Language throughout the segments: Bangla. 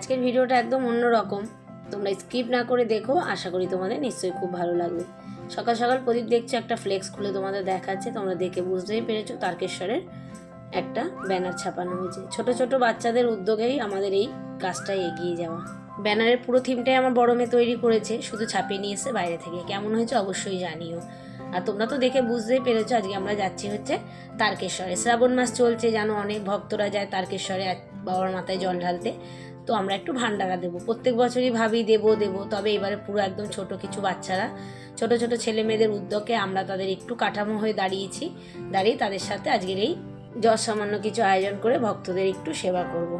আজকের ভিডিওটা একদম অন্যরকম, তোমরা স্কিপ না করে দেখো, আশা করি তোমাদের নিশ্চয়ই খুব ভালো লাগবে। সকাল সকাল প্রদীপ দেখছো একটা ফ্লেক্স খুলে তোমাদের দেখাচ্ছে, তোমরা দেখে বুঝতেই পেরেছো তারকেশ্বরের একটা ব্যানার ছাপানো হয়েছে। ছোট ছোট বাচ্চাদের উদ্যোগেই আমাদের এই কাজটা এগিয়ে যাওয়া। ব্যানারের পুরো থিমটাই আমার বড় মেয়ে তৈরি করেছে, শুধু ছাপিয়ে নিয়ে এসে বাইরে থেকে। কেমন হয়েছে অবশ্যই জানিও। আর তোমরা তো দেখে বুঝতেই পেরেছো আজকে আমরা যাচ্ছি হচ্ছে তারকেশ্বরে। শ্রাবণ মাস চলছে, জানো অনেক ভক্তরা যায় তারকেশ্বরে বাবার মাথায় জল ঢালতে। তো আমরা একটু ভান্ডারা দেবো, প্রত্যেক বছরই ভাবি দেবো, তবে এবারে পুরো একদম ছোট কিছু বাচ্চারা, ছোট ছোট ছেলে মেয়েদের উদ্যোগে আমরা তাদের একটু কাঠামো হয়ে দাঁড়িয়ে তাদের সাথে আজকের এই যশ সামান্য কিছু আয়োজন করে ভক্তদের একটু সেবা করব।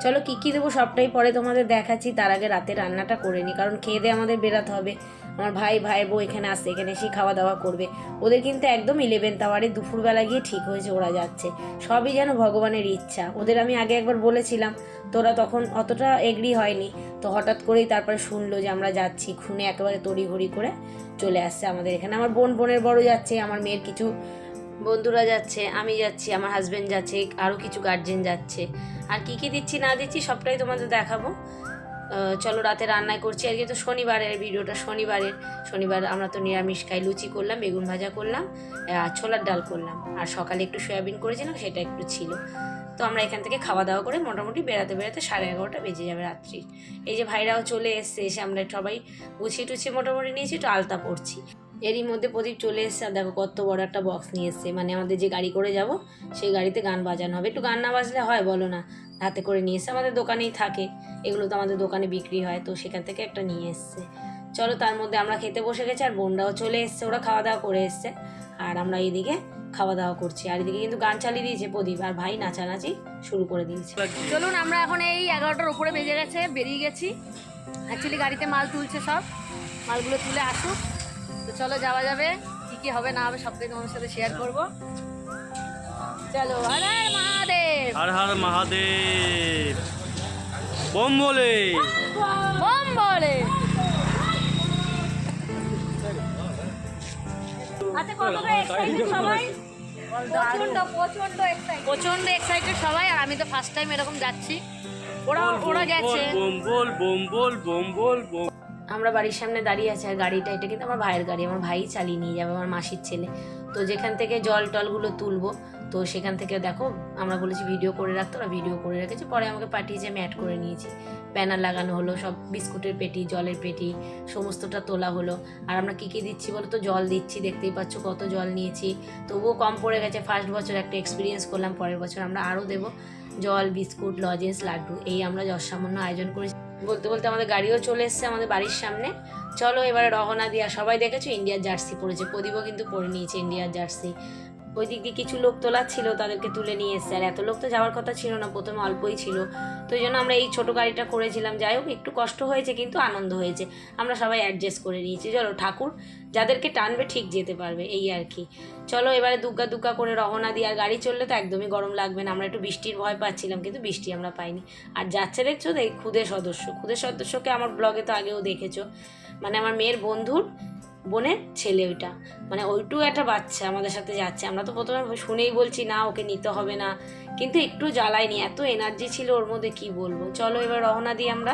চলো কী কী দেবো সবটাই পরে তোমাদের দেখাচ্ছি, তার আগে রাতে রান্নাটা করে নিই, কারণ খেয়ে দিয়ে আমাদের বেরাতে হবে। আমার ভাইয়ের বউ এখানে আসছে, এখানে এসেই খাওয়া দাওয়া করবে। ওদের কিন্তু একদম 11th আওয়ারে দুপুরবেলা গিয়ে ঠিক হয়েছে ওরা যাচ্ছে। সবই যেন ভগবানের ইচ্ছা। ওদের আমি আগে একবার বলেছিলাম, তোরা তখন অতটা এগ্রি হয়নি, তো হঠাৎ করেই তারপরে শুনলো যে আমরা যাচ্ছি, শুনে একেবারে তড়িঘড়ি করে চলে আসছে আমাদের এখানে। আমার বোনের বড় যাচ্ছে, আমার মেয়ের কিছু বন্ধুরা যাচ্ছে, আমি যাচ্ছি, আমার হাজব্যান্ড যাচ্ছে, আরও কিছু গার্জেন যাচ্ছে। আর কী কী দিচ্ছি না দিচ্ছি সবটাই তোমাদের দেখাবো। চলো রাতে রান্নায় করছি। আজকে তো শনিবারের ভিডিওটা, শনিবার আমরা তো নিরামিষ খাই। লুচি করলাম, বেগুন ভাজা করলাম, আর ছোলার ডাল করলাম, আর সকালে একটু সয়াবিন করেছিলাম, সেটা একটু ছিল। তো আমরা এখান থেকে খাওয়া দাওয়া করে মোটামুটি বেড়াতে 11:30 বেজে যাবে রাত্রি। এই যে ভাইরাও চলে এসছে, এসে আমরা সবাই গুছিয়ে টুছিয়ে মোটামুটি নিয়েছি, একটু আলতা পড়ছি। এরই মধ্যে প্রদীপ চলে এসছে, আর দেখো কত বড় একটা বক্স নিয়ে এসছে। মানে আমাদের যে গাড়ি করে যাব সেই গাড়িতে গান বাজানো হবে। একটু গান না বাজলে হয় বলো না? হাতে করে নিয়ে এসছে, আমাদের দোকানেই থাকে এগুলো, তো আমাদের দোকানে বিক্রি হয়, তো সেখান থেকে একটা নিয়ে এসছে। চলো তার মধ্যে আমরা খেতে বসে গেছি, আর বোনরাও চলে এসছে, ওরা খাওয়া দাওয়া করে এসছে, আর আমরা এইদিকে খাওয়া দাওয়া করছি। আর এদিকে কিন্তু গান চালিয়ে দিয়েছে প্রদীপ, আর ভাই নাচানাচি শুরু করে দিয়েছে। চলুন আমরা এখন এই 11টার উপরে বেজে গেছে, বেরিয়ে গেছি। অ্যাকচুয়ালি গাড়িতে মাল তুলছে, সব মালগুলো তুলে আসুক, তো চলো যাওয়া যাবে। কী কী হবে না হবে সবটাই তোমার সাথে শেয়ার করবো। চলো, হর হর মহাদেব, হর হর মহাদেব, বোম বলে বোম বলে। আচ্ছা, কতটা এক্সাইটেড সবাই? প্রচন্ড এক্সাইটেড সবাই। আর আমি তো ফার্স্ট টাইম এরকম যাচ্ছি, ওরা গেছে। বোম বল বোম বল বোম বল বোম। আমরা বাড়ির সামনে দাঁড়িয়ে আছি, আর গাড়িটা এটা কিন্তু আমার ভাইয়ের গাড়ি, আমার ভাই চালিয়ে নিয়ে যাবে, আমার মাসির ছেলে। তো যেখান থেকে জল টলগুলো তুলবো, তো সেখান থেকে দেখো আমরা বলেছি ভিডিও করে রাখতে, ওরা ভিডিও করে রেখেছে, পরে আমাকে পাঠিয়েছে, আমি অ্যাড করে নিয়েছি। ব্যানার লাগানো হলো, সব বিস্কুটের পেটি, জলের পেটি সমস্তটা তোলা হলো। আর আমরা কী কী দিচ্ছি বলো তো? জল দিচ্ছি, দেখতেই পাচ্ছ কত জল নিয়েছি, তবুও কম পড়ে গেছে। ফার্স্ট বছর একটা এক্সপিরিয়েন্স করলাম, পরের বছর আমরা আরও দেবো। জল, বিস্কুট, লজেন্স, লাড্ডু, এই আমরা যৎসামান্য আয়োজন করেছি। বলতে বলতে আমাদের গাড়িও চলে এসছে আমাদের বাড়ির সামনে। চলো এবারে রওনা দিয়া। সবাই দেখেছো ইন্ডিয়ার জার্সি পরেছে, প্রদীপও কিন্তু পরে নিয়েছে ইন্ডিয়ার জার্সি। ওই দিক দিয়ে কিছু লোক তোলা ছিল, তাদেরকে তুলে নিয়ে এসছে। আর এত লোক তো যাওয়ার কথা ছিল না, প্রথমে অল্পই ছিল, তো এই জন্য আমরা এই ছোটো গাড়িটা করেছিলাম। যাই হোক, একটু কষ্ট হয়েছে কিন্তু আনন্দ হয়েছে, আমরা সবাই অ্যাডজাস্ট করে নিয়েছি। চলো, ঠাকুর যাদেরকে টানবে ঠিক যেতে পারবে, এই আর কি। চলো এবারে দুগ্গা করে রওনা দিই। আর গাড়ি চললে তো একদমই গরম লাগবে না। আমরা একটু বৃষ্টির ভয় পাচ্ছিলাম, কিন্তু বৃষ্টি আমরা পাইনি। আর যাচ্ছে দেখছো তো এই খুদে সদস্যকে আমার ব্লগে তো আগেও দেখেছো, মানে আমার মেয়ের বন্ধুর বোনের ছেলে, ওইটা মানে ওইটু একটা বাচ্চা আমাদের সাথে যাচ্ছে। আমরা তো প্রথমে শুনেই বলছি না ওকে নিতে হবে না, কিন্তু একটু জ্বালায়নি, এত এনার্জি ছিল ওর মধ্যে, কি বলবো। চলো এবার রওনা দিই, আমরা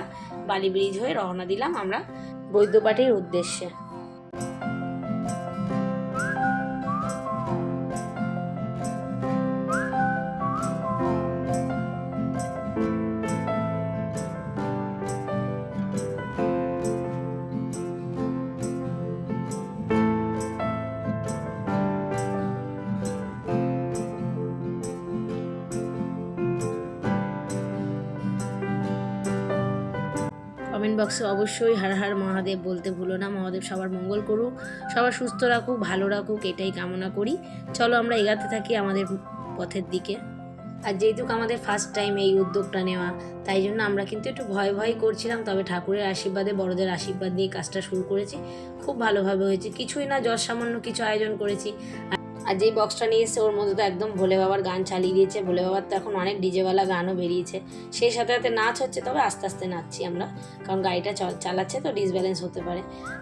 বালি ব্রিজ হয়ে রওনা দিলাম আমরা বৈদ্যবাটির উদ্দেশ্যে। কমেন্ট বক্সে অবশ্যই হর হর মহাদেব বলতে ভুলো না। মহাদেব সবার মঙ্গল করুক, সবার সুস্থ রাখুক, ভালো রাখুক, এটাই কামনা করি। চলো আমরা এগাতে থাকি আমাদের পথের দিকে। আর যেহেতু আমাদের ফার্স্ট টাইম এই উদ্যোগটা নেওয়া, তাই জন্য আমরা কিন্তু একটু ভয় করছিলাম, তবে ঠাকুরের আশীর্বাদে, বড়দের আশীর্বাদ নিয়ে কাজটা শুরু করেছি। খুব ভালোভাবে হয়েছে, কিছুই না, সামান্য কিছু আয়োজন করেছি। আর যেই বক্সটা নিয়ে এসছে ওর মধ্যে তো একদম ভোলে বাবার গান চালিয়ে দিয়েছে। ভোলে বাবার তো এখন অনেক ডিজেওয়ালা গানও বেরিয়েছে, সেই সাথে সাথে নাচ হচ্ছে, তবে আস্তে আস্তে নাচছি আমরা, কারণ গাড়িটা চালাচ্ছে তো ডিসব্যালেন্স হতে পারে।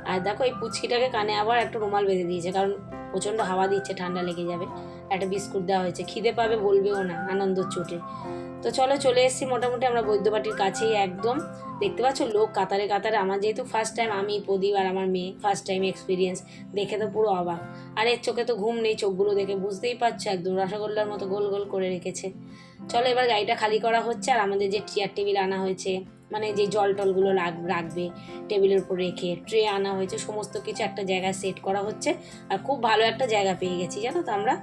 আর দেখো এই পুচকিটাকে কানে আবার একটা রুমাল বেঁধে দিয়েছে, কারণ প্রচণ্ড হাওয়া দিচ্ছে, ঠান্ডা লেগে যাবে। একটা বিস্কুট দেওয়া হয়েছে, খিদে পাবে বলবেও না, আনন্দর চোটে। তো চলো চলে এসেছি মোটামুটি আমরা বৈদ্যবাটির কাছেই একদম। দেখতে পাচ্ছ লোক কাতারে কাতারে। আমার যেহেতু ফার্স্ট টাইম, আমি প্রদীপ আর আমার মেয়ে ফার্স্ট টাইম এক্সপিরিয়েন্স, দেখে তো পুরো অবাক। আর এর চোখে তো ঘুম নেই, চোখগুলো দেখে বুঝতেই পারছো একদম রসগোল্লার মতো গোল গোল করে রেখেছে। চলো এবার গাড়িটা খালি করা হচ্ছে, আর আমাদের যে চেয়ার টেবিল আনা হয়েছে, মানে যে জল টলগুলো রাখবে টেবিলের উপর রেখে, ট্রে আনা হয়েছে, সমস্ত কিছু একটা জায়গায় সেট করা হচ্ছে। আর খুব ভালো একটা জায়গা পেয়ে গেছি জানো তো আমরা।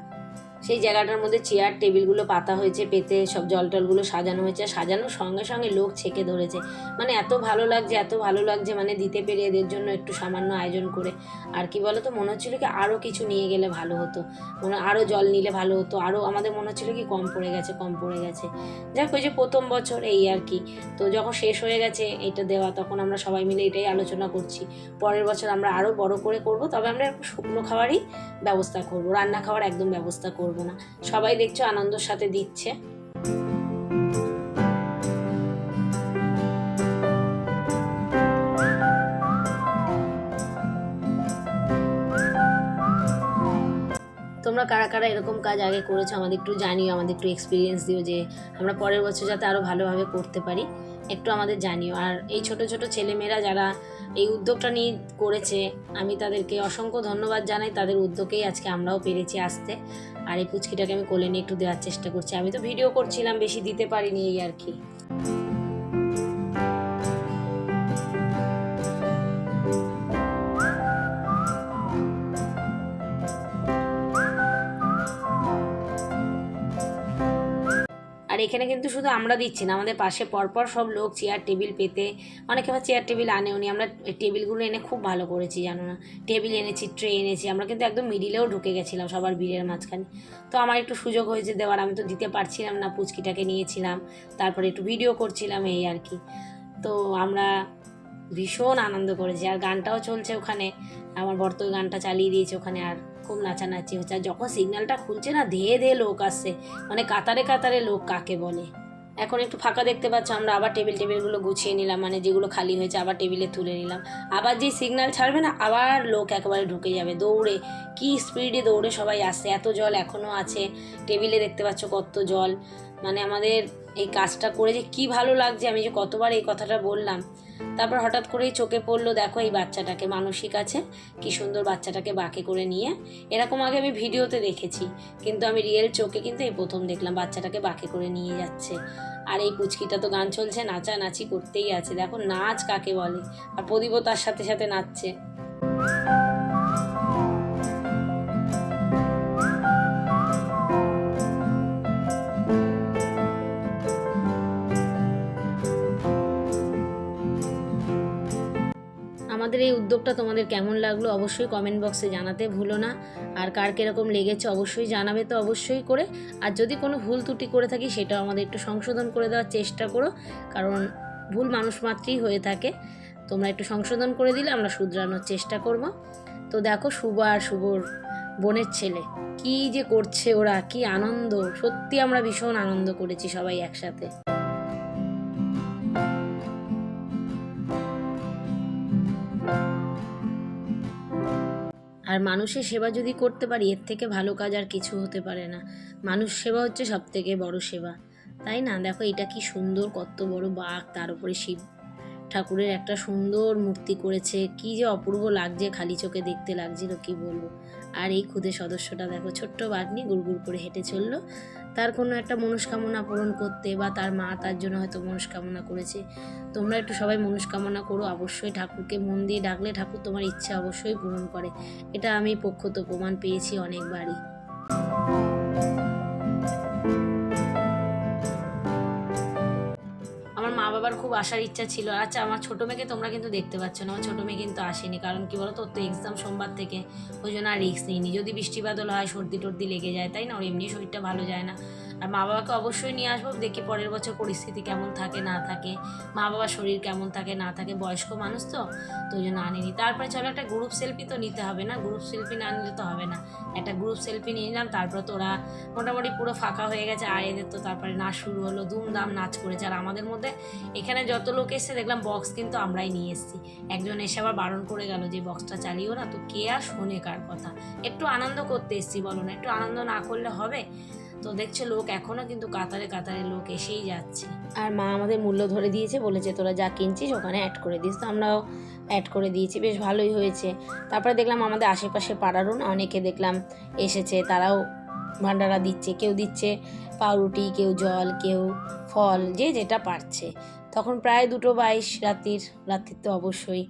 সেই জায়গাটার মধ্যে চেয়ার টেবিলগুলো পাতা হয়েছে, পেতে সব জল টলগুলো সাজানো হয়েছে। সাজানোর সঙ্গে সঙ্গে লোক ছেঁকে ধরেছে, মানে এত ভালো লাগছে, এত ভালো লাগছে, মানে দিতে পেরে এদের জন্য একটু সামান্য আয়োজন করে। আর কি বলো তো, মনে হচ্ছিলো কি আরও কিছু নিয়ে গেলে ভালো হতো, মানে আরও জল নিলে ভালো হতো, আরও আমাদের মনে হচ্ছিলো কি কম পড়ে গেছে। যাক ওই যে প্রথম বছর এই আর কি। তো যখন শেষ হয়ে গেছে এটা দেওয়া, তখন আমরা সবাই মিলে এটাই আলোচনা করছি, পরের বছর আমরা আরও বড় করে করব। তবে আমরা শুকনো খাবারই ব্যবস্থা করব, রান্না খাওয়ার একদম ব্যবস্থা করব না। সবাই দেখছো আনন্দের সাথে দিচ্ছে। তোমরা কারা কারা এরকম কাজ আগে করেছো আমাদের একটু জানিও, আমাদের একটু এক্সপিরিয়েন্স দিও, যে আমরা পরের বছর যাতে আরও ভালোভাবে করতে পারি, একটু আমাদের জানিও। আর এই ছোট ছোট ছেলেমেয়েরা যারা এই উদ্যোগটা নিয়ে করেছে, আমি তাদেরকে অসংখ্য ধন্যবাদ জানাই। তাদের উদ্যোগেই আজকে আমরাও পেরেছি আসতে। আর এই পুচকিটাকে আমি কোলে নিয়ে একটু দেওয়ার চেষ্টা করছি। আমি তো ভিডিও করছিলাম, বেশি দিতে পারিনি এই আর কি। আর এখানে কিন্তু শুধু আমরা দিচ্ছি না, আমাদের পাশে পরপর সব লোক চেয়ার টেবিল পেতে, অনেকে আবার চেয়ার টেবিল আনেও নি। আমরা টেবিলগুলো এনে খুব ভালো করেছি জানো না, টেবিল এনেছি, ট্রে এনেছি। আমরা কিন্তু একদম মিডিলেও ঢুকে গেছিলাম, সবার ভিড়ের মাঝখানে। তো আমার একটু সুযোগ হয়েছে দেওয়ার, আমি তো দিতে পারছিলাম না, পুচকিটাকে নিয়েছিলাম, তারপরে একটু ভিডিও করছিলাম এই আর কি। তো আমরা ভীষণ আনন্দ করেছি, আর গানটাও চলছে ওখানে, আমার বর তো গানটা চালিয়ে দিয়েছে ওখানে, আর খুব নাচানাচি হচ্ছে। আর যখন সিগন্যালটা খুলছে না, ধেয়ে ধেয়ে লোক আসছে, মানে কাতারে কাতারে লোক কাকে বলে। এখন একটু ফাঁকা দেখতে পাচ্ছ, আমরা আবার টেবিলগুলো গুছিয়ে নিলাম, মানে যেগুলো খালি হয়েছে আবার টেবিলে তুলে নিলাম। আবার যে সিগন্যাল ছাড়বে না, আবার লোক একেবারে ঢুকে যাবে দৌড়ে, কি স্পিডে দৌড়ে সবাই আসছে। এত জল এখনও আছে টেবিলে, দেখতে পাচ্ছ কত জল। মানে আমাদের এই কাজটা করে যে কী ভালো লাগছে, আমি যে কতবার এই কথাটা বললাম। তারপর হঠাৎ করেই চোখে পড়লো, দেখো এই বাচ্চাটাকে, মানসিক আছে, কি সুন্দর বাচ্চাটাকে বাঁকে করে নিয়ে। এরকম আগে আমি ভিডিওতে দেখেছি, কিন্তু আমি রিয়েল চোখে কিন্তু এই প্রথম দেখলাম বাচ্চাটাকে বাঁকে করে নিয়ে যাচ্ছে। আর এই পুচকিটা তো গান চলছে, নাচানাচি করতেই আছে। দেখো নাচ কাকে বলে, আর প্রদীপও তার সাথে সাথে নাচছে। আমাদের এই উদ্যোগটা তোমাদের কেমন লাগলো অবশ্যই কমেন্ট বক্সে জানাতে ভুলো না। আর কার কীরকম লেগেছে অবশ্যই জানাবে তো অবশ্যই করে। আর যদি কোনো ভুল ত্রুটি করে থাকি সেটাও আমাদের একটু সংশোধন করে দেওয়ার চেষ্টা করো, কারণ ভুল মানুষ মাত্রই হয়ে থাকে। তোমরা একটু সংশোধন করে দিলে আমরা শুধরানোর চেষ্টা করব। তো দেখো শুভ আর শুভর বোনের ছেলে কি যে করছে, ওরা কি আনন্দ, সত্যি আমরা ভীষণ আনন্দ করেছি সবাই একসাথে। আর মানুষের সেবা যদি করতে পারি, এর থেকে ভালো কাজ আর কিছু হতে পারে না। মানুষ সেবা হচ্ছে সব থেকে বড় সেবা, তাই না? দেখো এটা কি সুন্দর, কত বড় বাঘ, তার উপরে শিব ঠাকুরের একটা সুন্দর মূর্তি করেছে, কি যে অপূর্ব লাগছে, খালি চোখে দেখতে লাগছিল, কি বলবো। আর এই খুদে সদস্যটা দেখো, ছোট্ট বাঘ নিয়ে গুড়গুড় করে হেঁটে চললো, তার কোনো একটা মনস্কামনা পূরণ করতে, বা তার মা তার জন্য হয়তো মনস্কামনা করেছে। তোমরা একটু সবাই মনস্কামনা করো, অবশ্যই ঠাকুরকে মন দিয়ে ডাকলে ঠাকুর তোমার ইচ্ছা অবশ্যই পূরণ করে। এটা আমি পক্ষত প্রমাণ পেয়েছি অনেকবারই। আমার মা বাবার খুব আসার ইচ্ছা ছিল। আচ্ছা আমার ছোটো মেয়েকে তোমরা কিন্তু দেখতে পাচ্ছ না, আমার ছোটো মেয়ে কিন্তু আসেনি, কারণ কি বলো তো, ওর তো এক্সাম সোমবার থেকে, ওই জন্য আর রিস্ক নিইনি। যদি বৃষ্টি বাদল হয়, সর্দি টর্দি লেগে যায়, তাই না, ওর এমনি শরীরটা ভালো যায় না। আর মা বাবাকে অবশ্যই নিয়ে আসবো, দেখি পরের বছর পরিস্থিতি কেমন থাকে না থাকে, মা বাবার শরীর কেমন থাকে না থাকে, বয়স্ক মানুষ তো ওই জন্য আনিনি। তারপরে চলো একটা গ্রুপ সেলফি তো নিতে হবে না, গ্রুপ সেলফি না নিলে তো হবে না, একটা গ্রুপ সেলফি নিয়ে নিলাম। তারপর তো ওরা মোটামুটি পুরো ফাঁকা হয়ে গেছে, আর এদের তো তারপরে নাচ শুরু হলো, ধুমধাম নাচ করেছে। আর আমাদের মধ্যে এখানে যত লোক এসছে দেখলাম বক্স কিন্তু আমরাই নিয়ে এসেছি। একজন এসে আবার বারণ করে গেল যে বক্সটা চালিও না, তো কে আর শোনে কার কথা, একটু আনন্দ করতে এসেছি বলো না, একটু আনন্দ না করলে হবে? তো দেখছো লোক এখনো কিন্তু কাতারে কাতারে লোক এসেই যাচ্ছে। আর মা আমাদের মূল্য ধরে দিয়েছে, বলেছে তোরা যা কিনছিস ওখানে অ্যাড করে দিস, তো আমরাও অ্যাড করে দিয়েছি, বেশ ভালোই হয়েছে। তারপরে দেখলাম আমাদের আশেপাশে পাড়ারও না অনেকে দেখলাম এসেছে, তারাও ভান্ডারা দিচ্ছে, কেউ দিচ্ছে পাউরুটি, কেউ জল, কেউ ফল, যে যেটা পারছে। তখন প্রায় 2:22 রাত্রির তো অবশ্যই।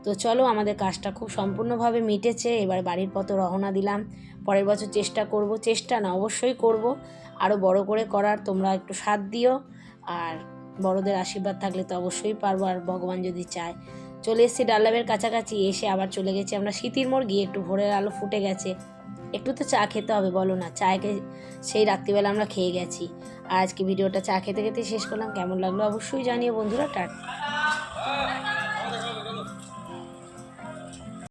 তো চলো আমাদের কাজটা খুব সম্পূর্ণভাবে মিটেছে, এবার বাড়ির পথে রওনা দিলাম। পরের বছর চেষ্টা করব, চেষ্টা না অবশ্যই করব আরও বড় করে করার, তোমরা একটু সাথ দিও, আর বড়দের আশীর্বাদ থাকলে তো অবশ্যই পারবো, আর ভগবান যদি চায়। চলে এসেছি ডাল্লাবের কাছাকাছি, এসে আবার চলে গেছি আমরা স্মৃতির মোড়, গিয়ে একটু ভোরের আলো ফুটে গেছে, একটু তো চা খেতে হবে বলো না, চাকে সেই রাত্রিবেলা আমরা খেয়ে গেছি। আর আজকে ভিডিওটা চা খেতে খেতে শেষ করলাম, কেমন লাগলো অবশ্যই জানিও বন্ধুরা। টাটা।